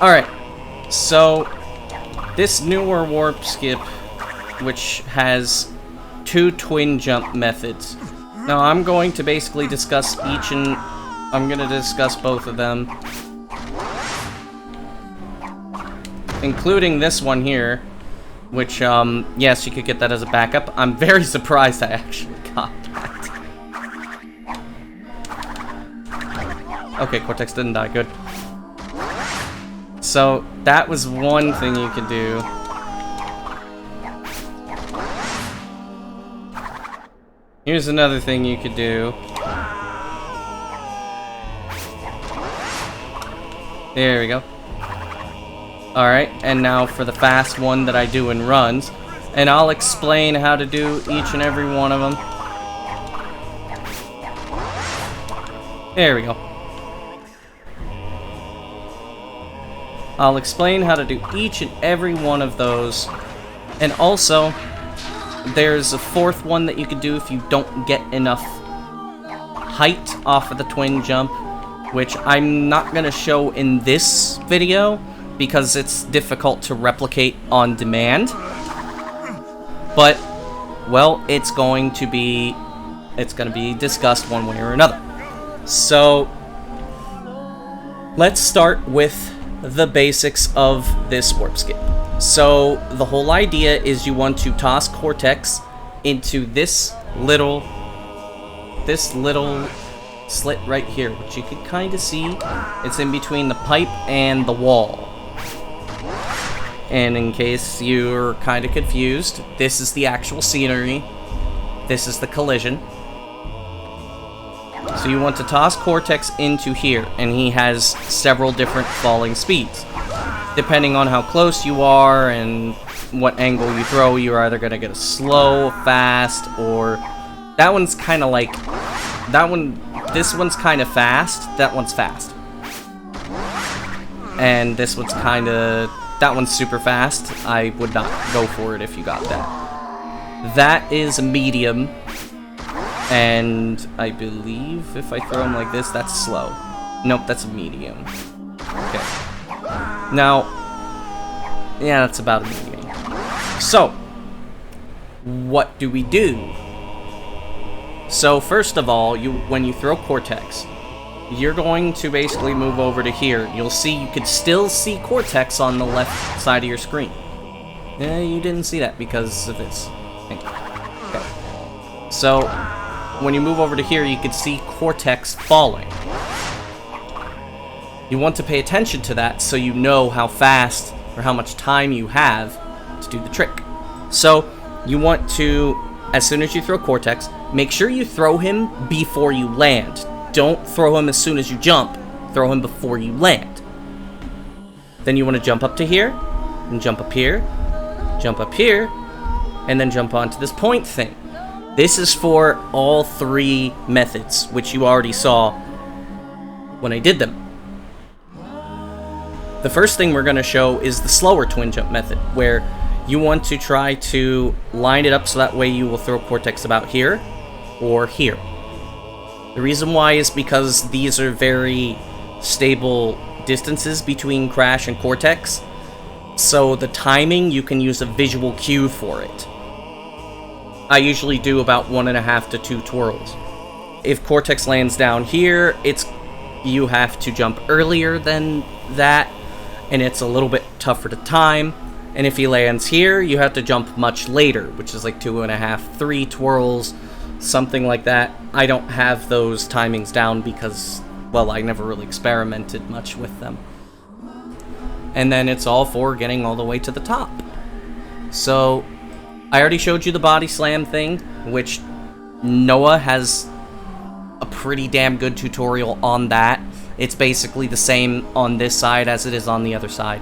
Alright, so this newer warp skip, which has 2 twin jump methods. Now I'm going to basically discuss each, and I'm going to discuss both of them, including this one here, which, yes, you could get that as a backup. I'm very surprised I actually got that. Okay, Cortex didn't die, good. So, that was one thing you could do. Here's another thing you could do. There we go. Alright, and now for the fast one that I do in runs. And I'll explain how to do each and every one of them. There we go. I'll explain how to do each and every one of those. And also, there's a fourth one that you could do if you don't get enough height off of the twin jump, which I'm not going to show in this video because it's difficult to replicate on demand. But, well, it's going to be discussed one way or another. So, let's start with the basics of this warp skip. So, the whole idea is you want to toss Cortex into this little slit right here, which you can kind of see. It's in between the pipe and the wall. And in case you're kind of confused, this is the actual scenery. This is the collision. So you want to toss Cortex into here, and he has several different falling speeds. Depending on how close you are and what angle you throw, you're either going to get a slow, fast, or... That one's kind of like... This one's kind of fast, that one's fast. And this one's kind of... That one's super fast. I would not go for it if you got that. That is a medium. And I believe if I throw him like this, that's slow. Nope, that's a medium. Okay. Now, yeah, that's about a medium. So, what do we do? So, first of all, when you throw Cortex, you're going to basically move over to here. You'll see, you could still see Cortex on the left side of your screen. Yeah, you didn't see that because of this. Okay. So, when you move over to here, you can see Cortex falling. You want to pay attention to that so you know how fast or how much time you have to do the trick. So, you want to, as soon as you throw Cortex, make sure you throw him before you land. Don't throw him as soon as you jump. Throw him before you land. Then you want to jump up to here, and jump up here, and then jump onto this point thing. This is for all 3 methods, which you already saw when I did them. The first thing we're going to show is the slower twin jump method, where you want to try to line it up so that way you will throw Cortex about here or here. The reason why is because these are very stable distances between Crash and Cortex, so the timing, you can use a visual cue for it. I usually do about 1.5 to 2 twirls. If Cortex lands down here, you have to jump earlier than that, and it's a little bit tougher to time. And if he lands here, you have to jump much later, which is like 2.5, 3 twirls, something like that. I don't have those timings down because, well, I never really experimented much with them. And then it's all for getting all the way to the top. So, I already showed you the body slam thing, which Noah has a pretty damn good tutorial on that. It's basically the same on this side as it is on the other side.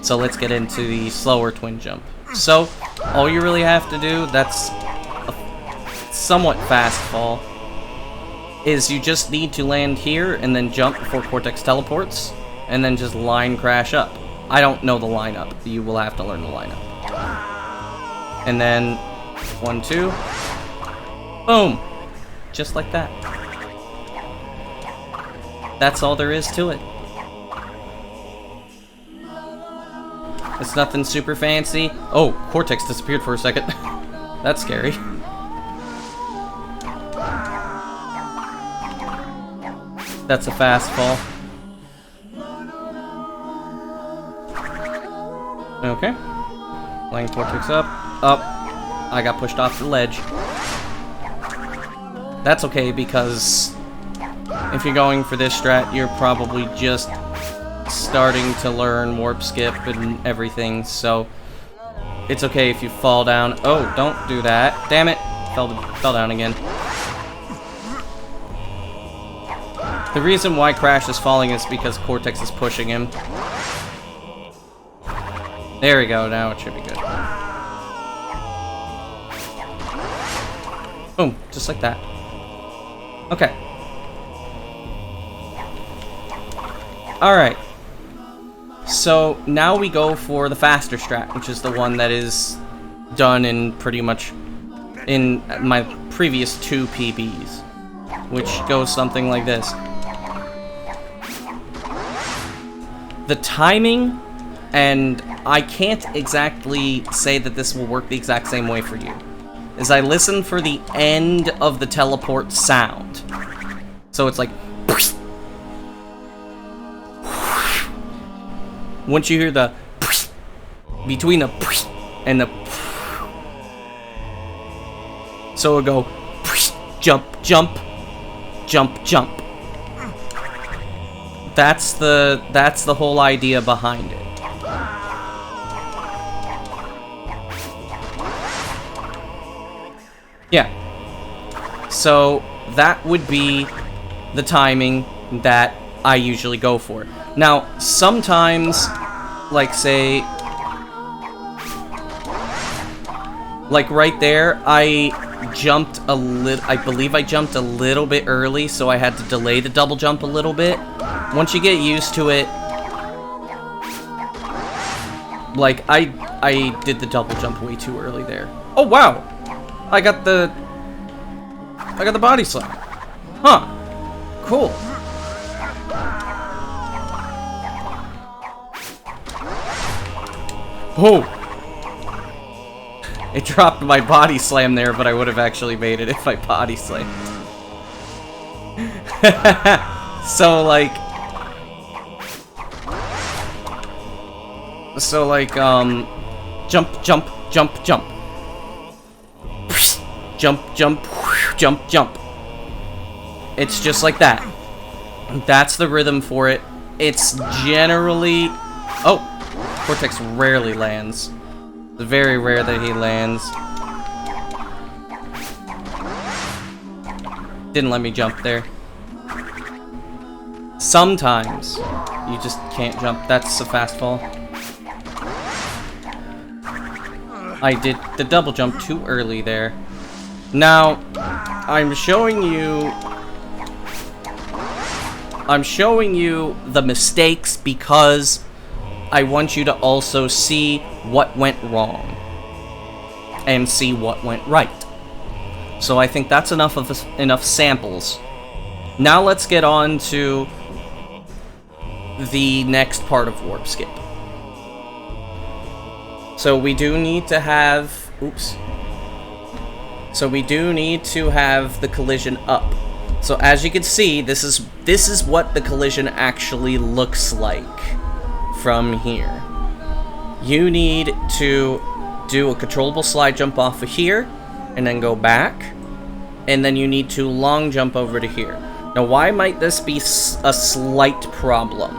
So let's get into the slower twin jump. So, all you really have to do, that's a somewhat fast fall, is you just need to land here and then jump before Cortex teleports, and then just line Crash up. I don't know the lineup. You will have to learn the lineup. And then 1, 2, boom, just like that. That's all there is to it. It's nothing super fancy. Oh, Cortex disappeared for a second. That's scary. That's a fast fall. Okay. Playing Cortex up. Up. I got pushed off the ledge. That's okay, because if you're going for this strat, you're probably just starting to learn warp skip and everything, so it's okay if you fall down. Oh, don't do that. Damn it. Fell down again. The reason why Crash is falling is because Cortex is pushing him. There we go, now it should be good. Boom, just like that. Okay. Alright. So, now we go for the faster strat, which is the one that is done in pretty much in my previous 2 PBs. Which goes something like this. The timing, and I can't exactly say that this will work the exact same way for you, is I listen for the end of the teleport sound. So it's like... Once you hear the... between the... and the... so it'll go... jump, jump, jump, jump. That's the whole idea behind it. Yeah. So that would be the timing that I usually go for. Now, sometimes, like say, like right there, I believe I jumped a little bit early, so I had to delay the double jump a little bit. Once you get used to it, like, I did the double jump way too early there. Oh, wow! I got the body slam. Huh. Cool. Oh! It dropped my body slam there, but I would have actually made it if I body slammed. So, like, jump, jump, jump, jump. Jump, jump, jump, jump. It's just like that. That's the rhythm for it. It's generally... Oh! Cortex rarely lands. It's very rare that he lands. Didn't let me jump there. Sometimes you just can't jump. That's a fast fall. I did the double jump too early there. Now, I'm showing you the mistakes because I want you to also see what went wrong and see what went right. So I think that's enough samples. Now let's get on to the next part of warp skip. So we do need to have... Oops. So we do need to have the collision up. So as you can see, this is what the collision actually looks like from here. You need to do a controllable slide jump off of here, and then go back, and then you need to long jump over to here. Now why might this be a slight problem?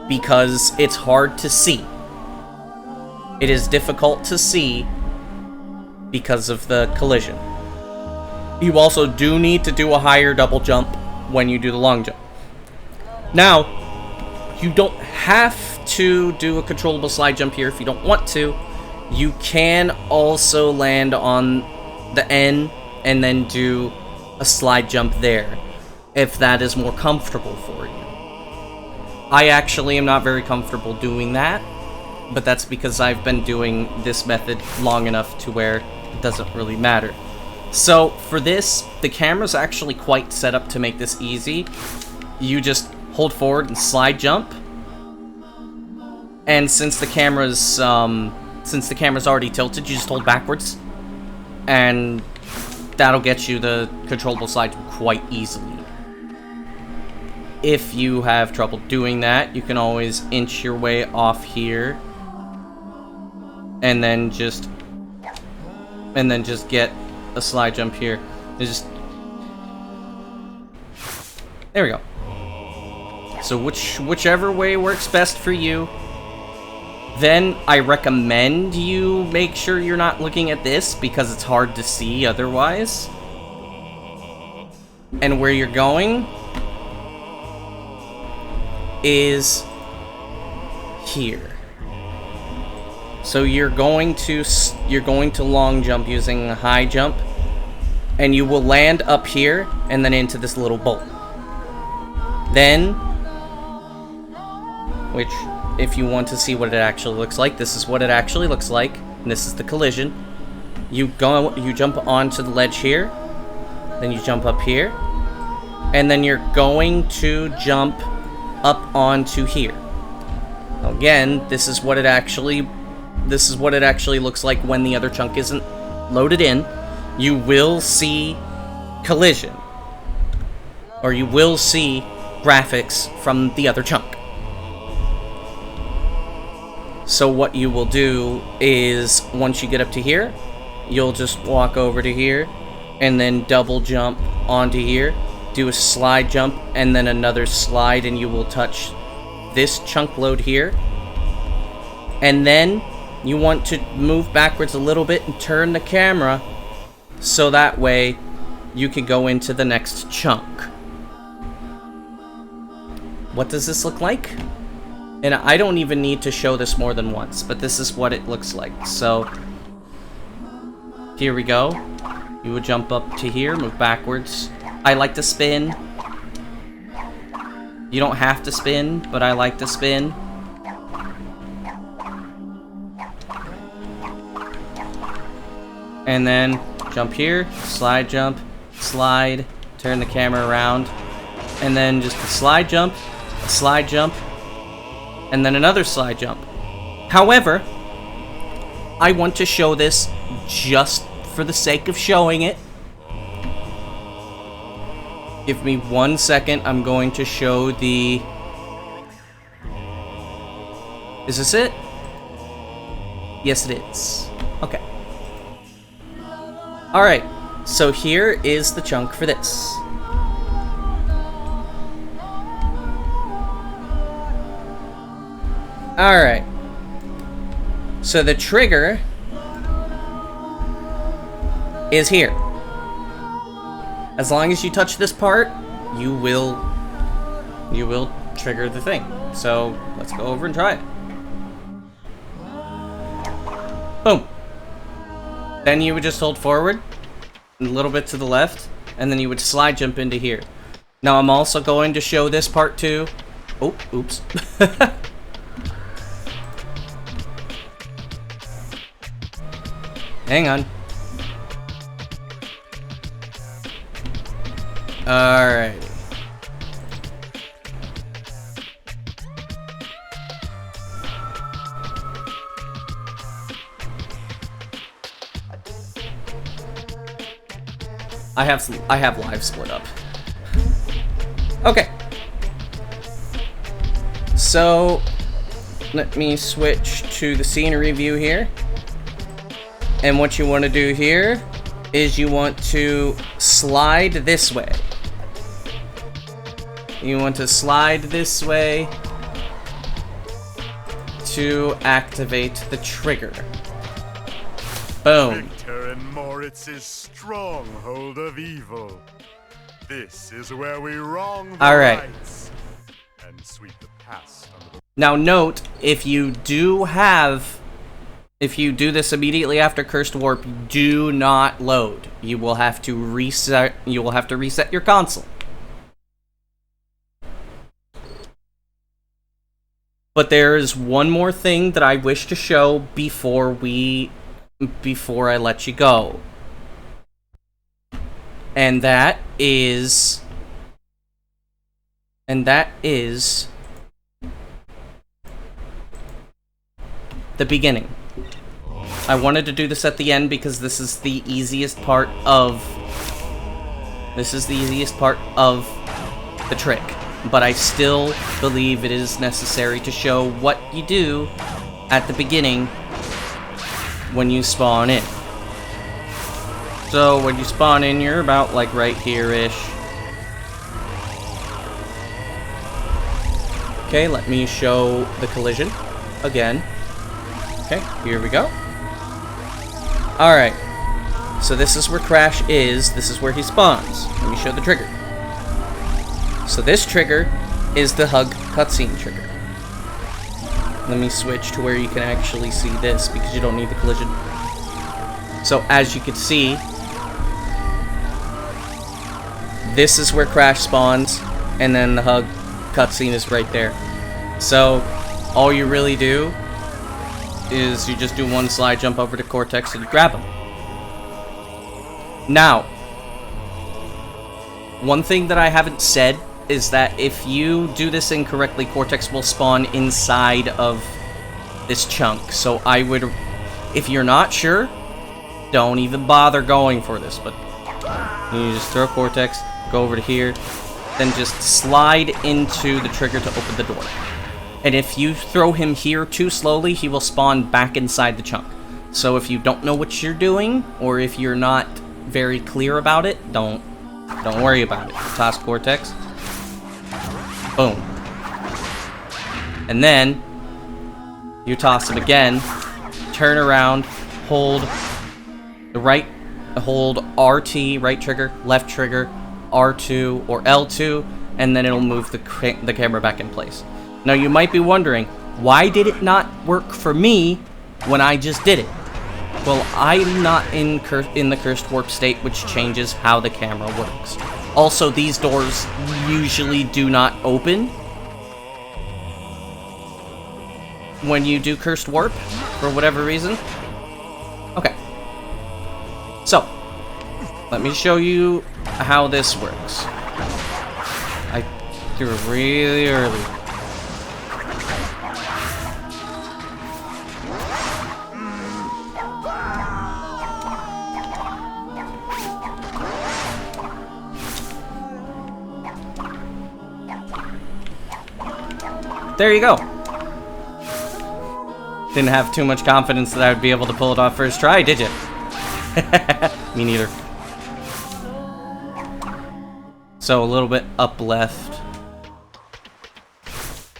Because it's hard to see. It is difficult to see because of the collision. You also do need to do a higher double jump when you do the long jump. Now, you don't have to do a controllable slide jump here if you don't want to. You can also land on the N and then do a slide jump there if that is more comfortable for you. I actually am not very comfortable doing that, but that's because I've been doing this method long enough to where it doesn't really matter. So for this, the camera's actually quite set up to make this easy. You just hold forward and slide jump, And since the camera's already tilted, you just hold backwards, and that'll get you the controllable slide quite easily. If you have trouble doing that, you can always inch your way off here, and then just get a slide jump here. There we go. So whichever way works best for you. Then I recommend you make sure you're not looking at this because it's hard to see otherwise. And where you're going is here. So you're going to long jump using a high jump, and you will land up here and then into this little bolt. Then, which, if you want to see what it actually looks like, this is what it actually looks like. And this is the collision. You jump onto the ledge here, then you jump up here, and then you're going to jump up onto here. Again, this is what it actually looks like when the other chunk isn't loaded in. You will see collision, or you will see graphics from the other chunk. So what you will do is, once you get up to here, you'll just walk over to here, and then double jump onto here, do a slide jump, and then another slide, and you will touch this chunk load here. And then you want to move backwards a little bit and turn the camera so that way you can go into the next chunk. What does this look like? And I don't even need to show this more than once, but this is what it looks like. So here we go. You would jump up to here, move backwards. I like to spin. You don't have to spin, but I like to spin. And then jump here, slide jump, slide, turn the camera around, and then just a slide jump, and then another slide jump. However, I want to show this just for the sake of showing it. Give me 1 second. I'm going to show the... Is this it? Yes, it is. Okay. Alright, so here is the chunk for this. Alright. So the trigger is here. As long as you touch this part, you will trigger the thing. So let's go over and try it. Boom. Then you would just hold forward, a little bit to the left, and then you would slide jump into here. Now I'm also going to show this part too. Oh, oops. Hang on. Alright. I have live split up. Okay. So let me switch to the scenery view here. And what you want to do here is you want to slide this way. You want to slide this way to activate the trigger. Boom. Victor and Moritz's stronghold of evil. This is where we wrong the rights and sweep the past under the... Now note, if you do this immediately after Cursed Warp, do not load. You will have to reset your console. But there is one more thing that I wish to show before I let you go. And that is the beginning. I wanted to do this at the end because this is the easiest part of the trick. But I still believe it is necessary to show what you do at the beginning when you spawn in. So when you spawn in, you're about like right here-ish. Okay, let me show the collision again. Okay, here we go. Alright, so this is where Crash is. This is where he spawns. Let me show the trigger. So this trigger is the hug cutscene trigger. Let me switch to where you can actually see this because you don't need the collision. So as you can see, this is where Crash spawns, and then the hug cutscene is right there. So all you really do is you just do one slide, jump over to Cortex, and you grab him. Now, one thing that I haven't said is that if you do this incorrectly, Cortex will spawn inside of this chunk. So I would, if you're not sure, don't even bother going for this. But you just throw Cortex, go over to here, then just slide into the trigger to open the door. And if you throw him here too slowly, he will spawn back inside the chunk. So if you don't know what you're doing, or if you're not very clear about it, don't worry about it. Toss Cortex. Boom. And then you toss him again, turn around, hold RT, right trigger, left trigger, R2 or L2, and then it'll move the camera back in place. Now you might be wondering, why did it not work for me when I just did it? Well, I'm not in the cursed warp state, which changes how the camera works. Also, these doors usually do not open when you do cursed warp, for whatever reason. Okay. So, let me show you how this works. I threw it really early. There you go. Didn't have too much confidence that I would be able to pull it off first try, did you? Me neither. So a little bit up left.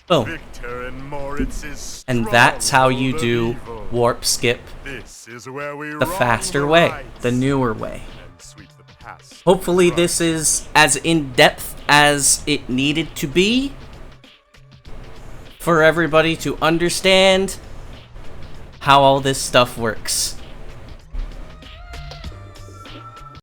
Boom. And that's how you do warp skip the faster way, the newer way. Hopefully this is as in-depth as it needed to be for everybody to understand how all this stuff works.